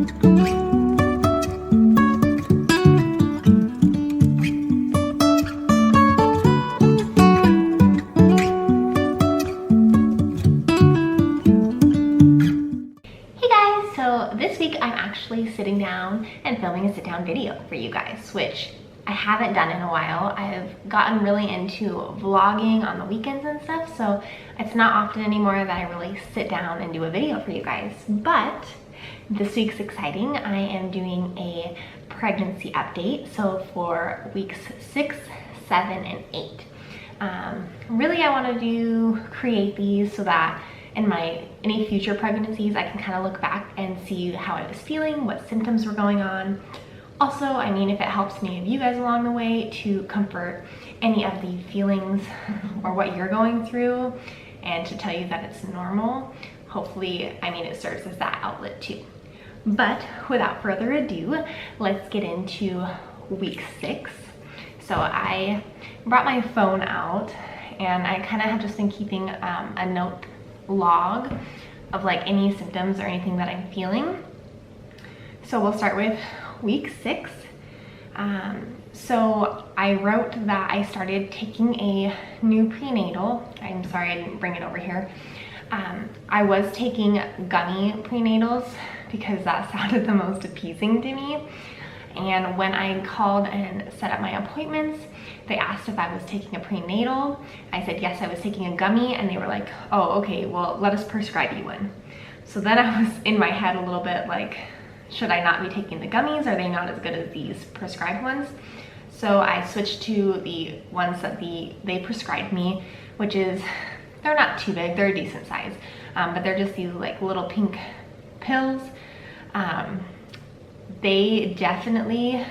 So this week I'm actually sitting down and filming a sit-down video for you guys, which I haven't done in a while. I've gotten really into vlogging on the weekends and stuff, so it's not often anymore that I really sit down and do a video for you guys. But this week's exciting. I am doing a pregnancy update, so for weeks 6, 7, and 8. Really I want to create these so that in any future pregnancies I can kind of look back and see how I was feeling, what symptoms were going on. Also, I mean, if it helps any of you guys along the way to comfort any of the feelings or what you're going through and to tell you that it's normal, hopefully, I mean, it serves as that outlet too. But without further ado, let's get into week 6. So I brought my phone out and I kind of have just been keeping a note log of like any symptoms or anything that I'm feeling. So we'll start with week 6. So I wrote that I started taking a new prenatal. I'm sorry I didn't bring it over here. I was taking gummy prenatals because that sounded the most appeasing to me. And when I called and set up my appointments, they asked if I was taking a prenatal. I said yes, I was taking a gummy, and they were like, oh, okay, well, let us prescribe you one. So then I was in my head a little bit like, should I not be taking the gummies? Are they not as good as these prescribed ones? So I switched to the ones that they prescribed me, which is, they're not too big, they're a decent size, but they're just these like little pink pills. They definitely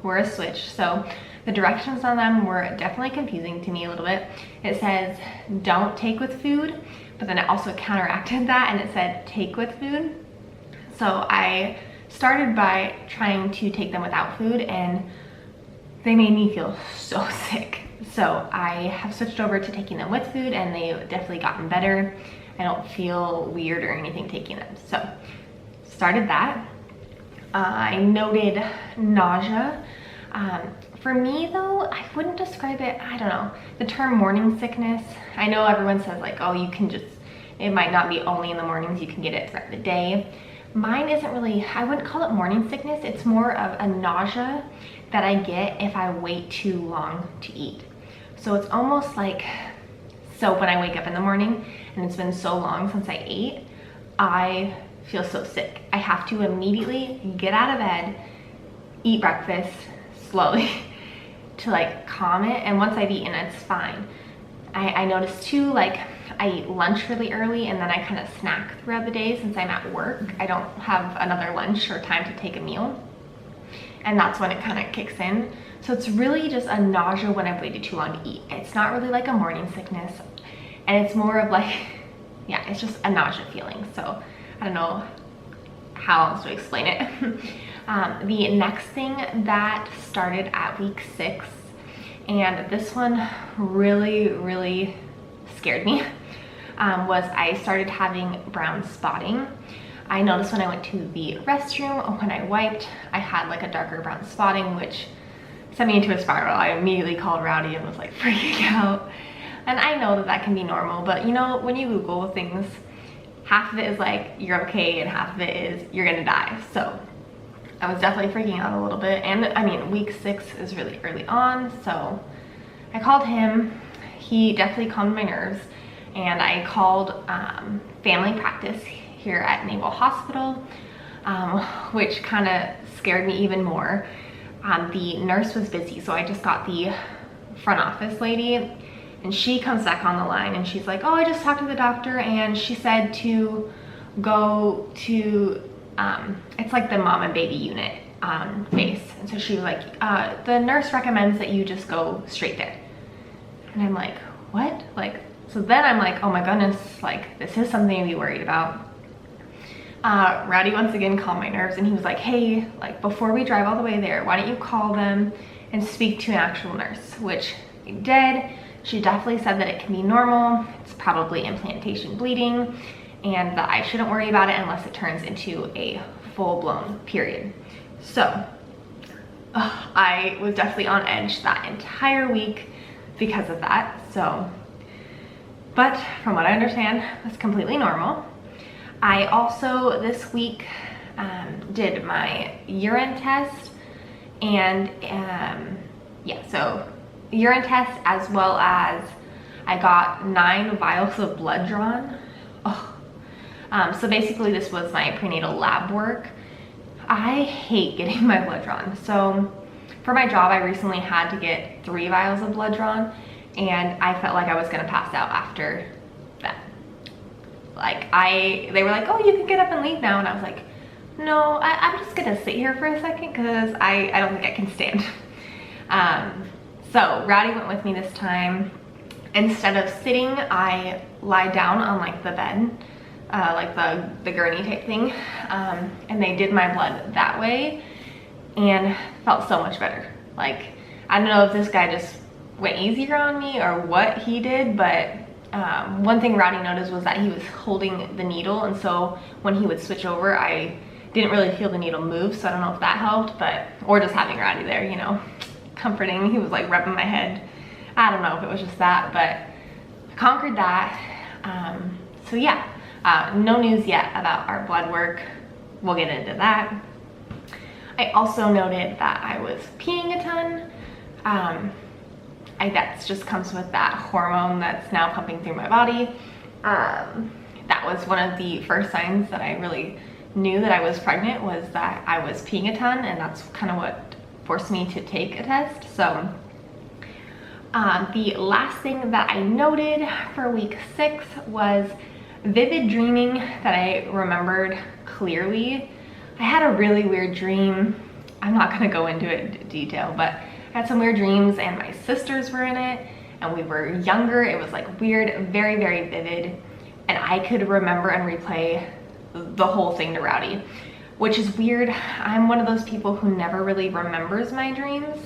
were a switch. So the directions on them were definitely confusing to me a little bit. It says don't take with food, but then it also counteracted that and it said take with food. So I started by trying to take them without food and they made me feel so sick. So I have switched over to taking them with food and they've definitely gotten better. I don't feel weird or anything taking them. So started that. I noted nausea. For me though, I wouldn't describe it, I don't know, the term morning sickness. I know everyone says like, oh, you can just, it might not be only in the mornings, you can get it throughout the day. Mine isn't really, I wouldn't call it morning sickness. It's more of a nausea that I get if I wait too long to eat. So it's almost like, so when I wake up in the morning and it's been so long since I ate, I feel so sick. I have to immediately get out of bed, eat breakfast slowly to like calm it. And once I've eaten, it's fine. I noticed too, like I eat lunch really early and then I kind of snack throughout the day since I'm at work. I don't have another lunch or time to take a meal. And that's when it kind of kicks in. So it's really just a nausea when I've waited too long to eat. It's not really like a morning sickness. And it's more of like, yeah, it's just a nausea feeling. So I don't know how else to explain it. The next thing that started at week 6, and this one really scared me, was I started having brown spotting. I noticed when I went to the restroom, when I wiped, I had like a darker brown spotting, which sent me into a spiral. I immediately called Rowdy and was like freaking out. And I know that that can be normal, but you know, when you Google things, half of it is like, you're okay, and half of it is, you're gonna die. So I was definitely freaking out a little bit. And I mean, week 6 is really early on. So I called him. He definitely calmed my nerves. And I called family practice here at Naval Hospital, which kind of scared me even more. The nurse was busy, so I just got the front office lady. And she comes back on the line and she's like, oh, I just talked to the doctor and she said to go to, it's like the mom and baby unit base. And so she was like, the nurse recommends that you just go straight there. And I'm like, what? Like, so then I'm like, oh my goodness, like this is something to be worried about. Rowdy once again calmed my nerves and he was like, hey, like before we drive all the way there, why don't you call them and speak to an actual nurse, which I did. She definitely said that it can be normal. It's probably implantation bleeding and that I shouldn't worry about it unless it turns into a full blown period. So I was definitely on edge that entire week because of that. So, but from what I understand, that's completely normal. I also this week did my urine test, and yeah, so urine test, as well as I got 9 vials of blood drawn. So basically this was my prenatal lab work. I hate getting my blood drawn. So for my job, I recently had to get 3 vials of blood drawn, and I felt like I was gonna pass out after that. Like they were like, oh, you can get up and leave now. And I was like, no, I'm just gonna sit here for a second because I don't think I can stand. So Rowdy went with me this time. Instead of sitting, I lied down on like the bed, like the gurney type thing. And they did my blood that way and felt so much better. Like, I don't know if this guy just went easier on me or what he did, but one thing Rowdy noticed was that he was holding the needle, and so when he would switch over, I didn't really feel the needle move, so I don't know if that helped, but, or just having Rowdy there, you know, comforting me. He was like rubbing my head. I don't know if it was just that, but I conquered that. So yeah, no news yet about our blood work. We'll get into that. I also noted that I was peeing a ton. That just comes with that hormone that's now pumping through my body. That was one of the first signs that I really knew that I was pregnant, was that I was peeing a ton, and that's kind of what forced me to take a test. So the last thing that I noted for week 6 was vivid dreaming that I remembered clearly. I had a really weird dream. I'm not gonna go into it in detail, but I had some weird dreams, and my sisters were in it, and we were younger. It was like weird, very, very vivid, and I could remember and replay the whole thing to Rowdy, which is weird. I'm one of those people who never really remembers my dreams.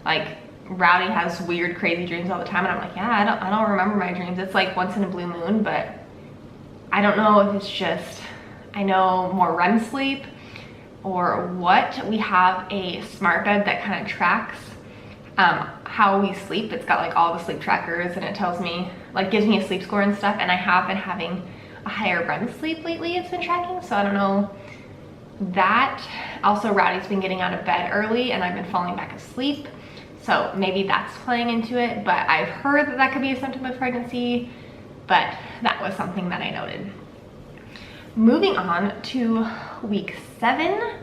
Like, Rowdy has weird, crazy dreams all the time, and I'm like, yeah, I don't remember my dreams. It's like once in a blue moon, but I don't know if it's just, I know more REM sleep or what. We have a smart bed that kind of tracks how we sleep. It's got like all the sleep trackers, and it tells me, like, gives me a sleep score and stuff, and I have been having a higher REM sleep lately. It's been tracking, so I don't know that. Also, Rowdy's been getting out of bed early, and I've been falling back asleep, so maybe that's playing into it. But I've heard that that could be a symptom of pregnancy, but that was something that I noted. Moving on to week 7,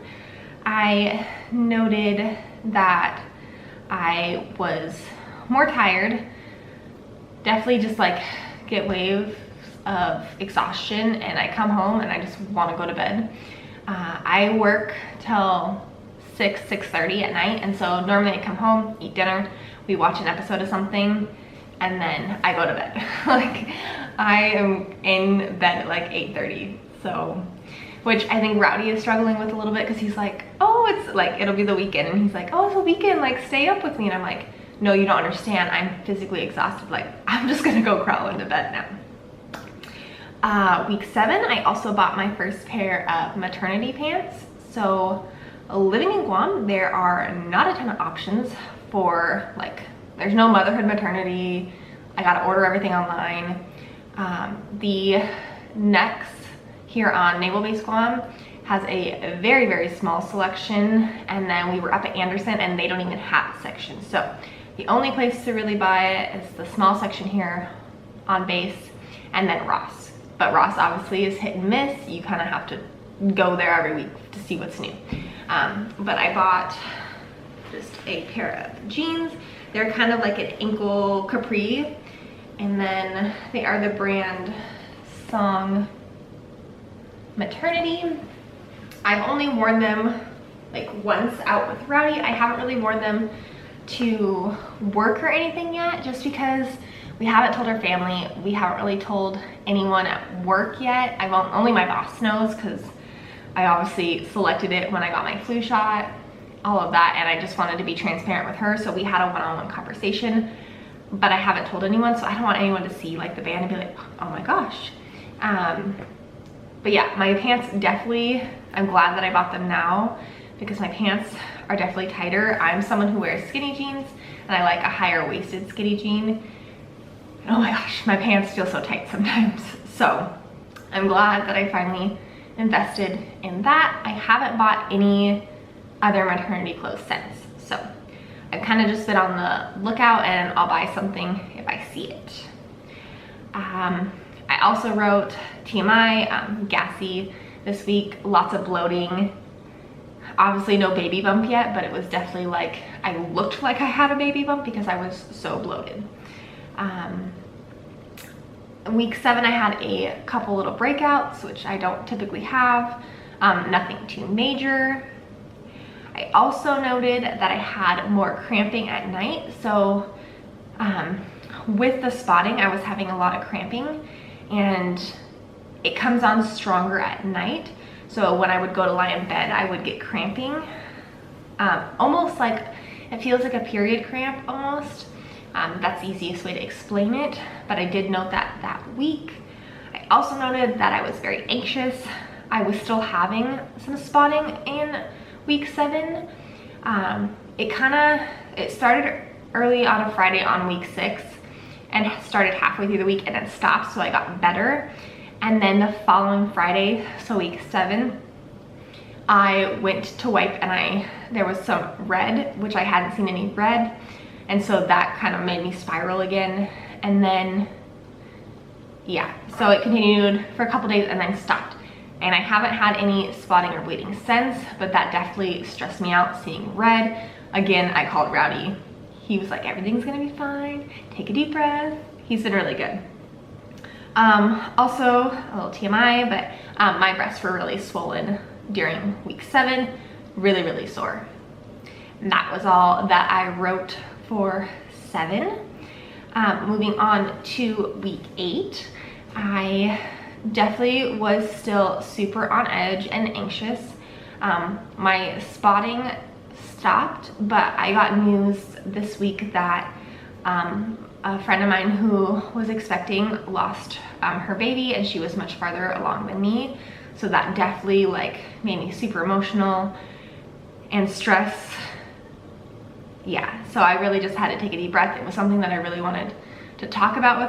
I noted that I was more tired, definitely just like get waves of exhaustion, and I come home and I just want to go to bed. I work till 6:30 at night, and so normally I come home, eat dinner, we watch an episode of something, and then I go to bed. Like, I am in bed at like 8:30, so, which I think Rowdy is struggling with a little bit, because he's like, oh, it's like, it'll be the weekend, and he's like, oh, it's a weekend, like, stay up with me. And I'm like, no, you don't understand, I'm physically exhausted, like, I'm just gonna go crawl into bed now. Week 7, I also bought my first pair of maternity pants. So living in Guam, there are not a ton of options for, like, there's no motherhood maternity. I gotta order everything online. The Next here on Naval Base Guam has a very, very small selection, and then we were up at Anderson and they don't even have a section. So the only place to really buy it is the small section here on base, and then Ross. But Ross obviously is hit and miss. You kind of have to go there every week to see what's new. But I bought just a pair of jeans. They're kind of like an ankle capri, and then they are the brand Song Maternity. I've only worn them like once out with Rowdy. I haven't really worn them to work or anything yet, just because we haven't told our family. We haven't really told anyone at work yet. Only my boss knows, because I obviously selected it when I got my flu shot, all of that, and I just wanted to be transparent with her. So we had a one-on-one conversation, but I haven't told anyone, so I don't want anyone to see like the band and be like, oh my gosh. But yeah, my pants definitely I'm glad that I bought them now because my pants are definitely tighter. I'm someone who wears skinny jeans and I like a higher waisted skinny jean. Oh my gosh, my pants feel so tight sometimes. So I'm glad that I finally invested in that. I haven't bought any other maternity clothes since. So I've kind of just been on the lookout and I'll buy something if I see it. I also wrote TMI, gassy this week, lots of bloating. Obviously no baby bump yet, but it was definitely like, I looked like I had a baby bump because I was so bloated. Week 7, I had a couple little breakouts, which I don't typically have, nothing too major. I also noted that I had more cramping at night. So with the spotting, I was having a lot of cramping and it comes on stronger at night. So when I would go to lie in bed, I would get cramping, almost like, it feels like a period cramp almost. That's the easiest way to explain it, but I did note that week. I also noted that I was very anxious. I was still having some spotting in week 7. It started early on a Friday on week 6 and started halfway through the week and then stopped, so I got better. And then the following Friday, so week 7, I went to wipe and there was some red, which I hadn't seen any red. And so that kind of made me spiral again. And then, yeah, so it continued for a couple days and then stopped. And I haven't had any spotting or bleeding since, but that definitely stressed me out seeing red. Again, I called Rowdy. He was like, everything's gonna be fine. Take a deep breath. He's been really good. Also, a little TMI, but my breasts were really swollen during week 7, really, really sore. And that was all that I wrote for 7. Moving on to week 8, I definitely was still super on edge and anxious. My spotting stopped, but I got news this week that a friend of mine who was expecting lost her baby and she was much farther along than me. So that definitely like made me super emotional and stressed. Yeah, so I really just had to take a deep breath. It was something that I really wanted to talk about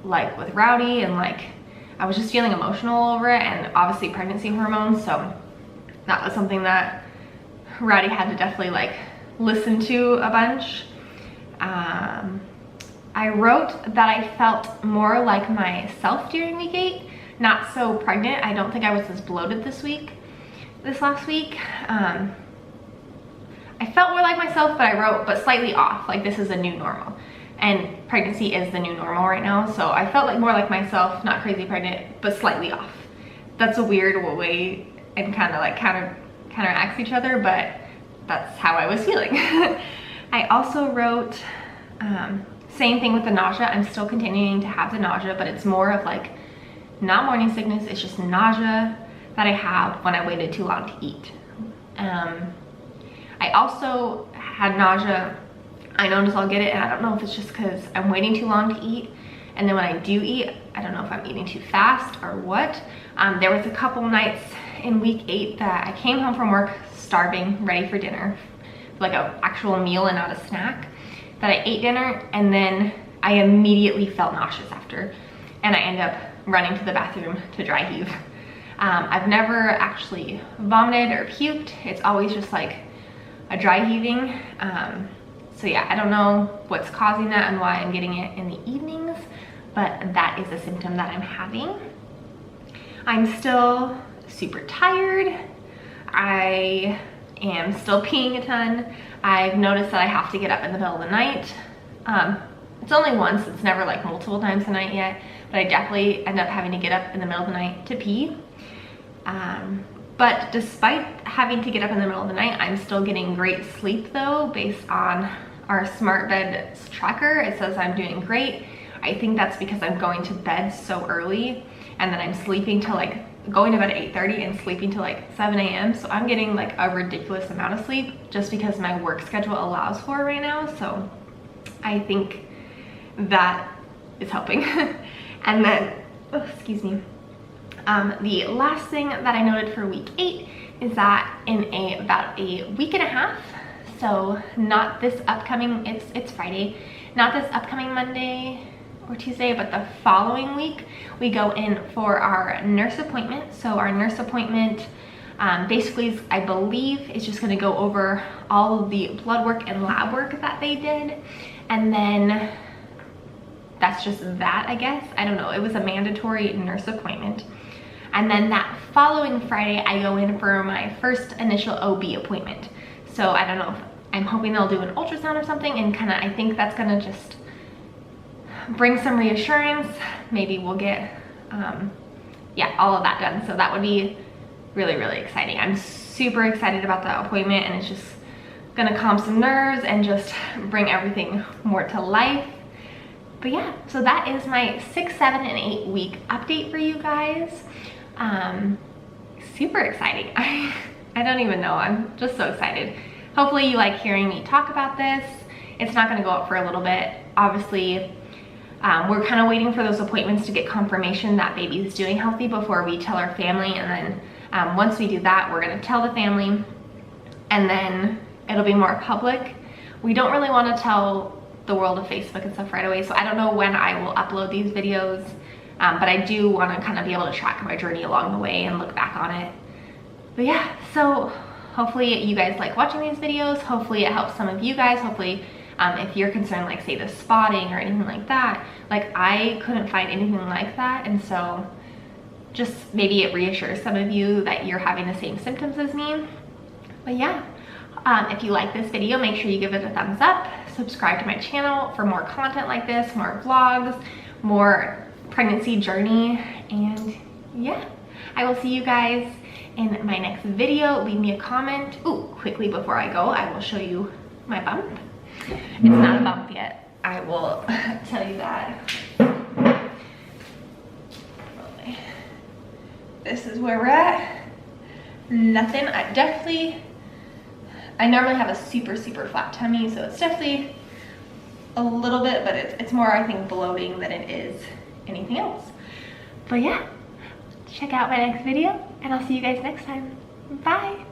with Rowdy, and like I was just feeling emotional over it, and obviously pregnancy hormones, so that was something that Rowdy had to definitely like listen to a bunch. I wrote that I felt more like myself during week 8, not so pregnant. I don't think I was as bloated this last week. I felt more like myself, but I wrote, but slightly off, like this is a new normal. And pregnancy is the new normal right now, so I felt like more like myself, not crazy pregnant, but slightly off. That's a weird way and kind of like counteracts each other, but that's how I was feeling. I also wrote, same thing with the nausea. I'm still continuing to have the nausea, but it's more of like, not morning sickness, it's just nausea that I have when I waited too long to eat. I also had nausea. I notice I'll get it, and I don't know if it's just because I'm waiting too long to eat, and then when I do eat, I don't know if I'm eating too fast or what. There was a couple nights in week 8 that I came home from work starving, ready for dinner, like an actual meal and not a snack, that I ate dinner, and then I immediately felt nauseous after, and I ended up running to the bathroom to dry heave. I've never actually vomited or puked. It's always just like a dry heaving. So yeah, I don't know what's causing that and why I'm getting it in the evenings, but that is a symptom that I'm having. I'm still super tired. I am still peeing a ton. I've noticed that I have to get up in the middle of the night. It's only once, it's never like multiple times a night yet, but I definitely end up having to get up in the middle of the night to pee. But despite having to get up in the middle of the night, I'm still getting great sleep though, based on our smart bed tracker. It says I'm doing great. I think that's because I'm going to bed so early, and then I'm sleeping till like, going to bed at 8:30 and sleeping till like 7 a.m. So I'm getting like a ridiculous amount of sleep just because my work schedule allows for it right now. So I think that is helping. And then, oh, excuse me. The last thing that I noted for week 8 is that in about a week and a half, so not this upcoming, it's Friday, not this upcoming Monday or Tuesday, but the following week, we go in for our nurse appointment. So our nurse appointment basically, I believe, is just gonna go over all of the blood work and lab work that they did. And then that's just that, I guess. I don't know, it was a mandatory nurse appointment. And then that following Friday, I go in for my first initial OB appointment. So I don't know, I'm hoping they'll do an ultrasound or something, and I think that's gonna just bring some reassurance. Maybe we'll get, yeah, all of that done. So that would be really, really exciting. I'm super excited about the appointment, and it's just gonna calm some nerves and just bring everything more to life. But yeah, so that is my 6, 7, and 8 week update for you guys. Super exciting. I don't even know, I'm just so excited. Hopefully you like hearing me talk about this. It's not gonna go up for a little bit. Obviously, we're kind of waiting for those appointments to get confirmation that baby is doing healthy before we tell our family. And then once we do that, we're gonna tell the family, and then it'll be more public. We don't really want to tell the world of Facebook and stuff right away, so I don't know when I will upload these videos, but I do want to kind of be able to track my journey along the way and look back on it. But yeah, so hopefully you guys like watching these videos. Hopefully it helps some of you guys. Hopefully if you're concerned, like say the spotting or anything like that, like I couldn't find anything like that, and so just maybe it reassures some of you that you're having the same symptoms as me. But yeah, if you like this video, make sure you give it a thumbs up, subscribe to my channel for more content like this, more vlogs, more pregnancy journey, and yeah, I will see you guys in my next video. Leave me a comment. Ooh, quickly before I go, I will show you my bump. It's not a bump yet, I will tell you that. This is where we're at. Nothing, I normally have a super flat tummy, so it's definitely a little bit, but it's more, I think, bloating than it is anything else. But yeah, check out my next video, and I'll see you guys next time. Bye.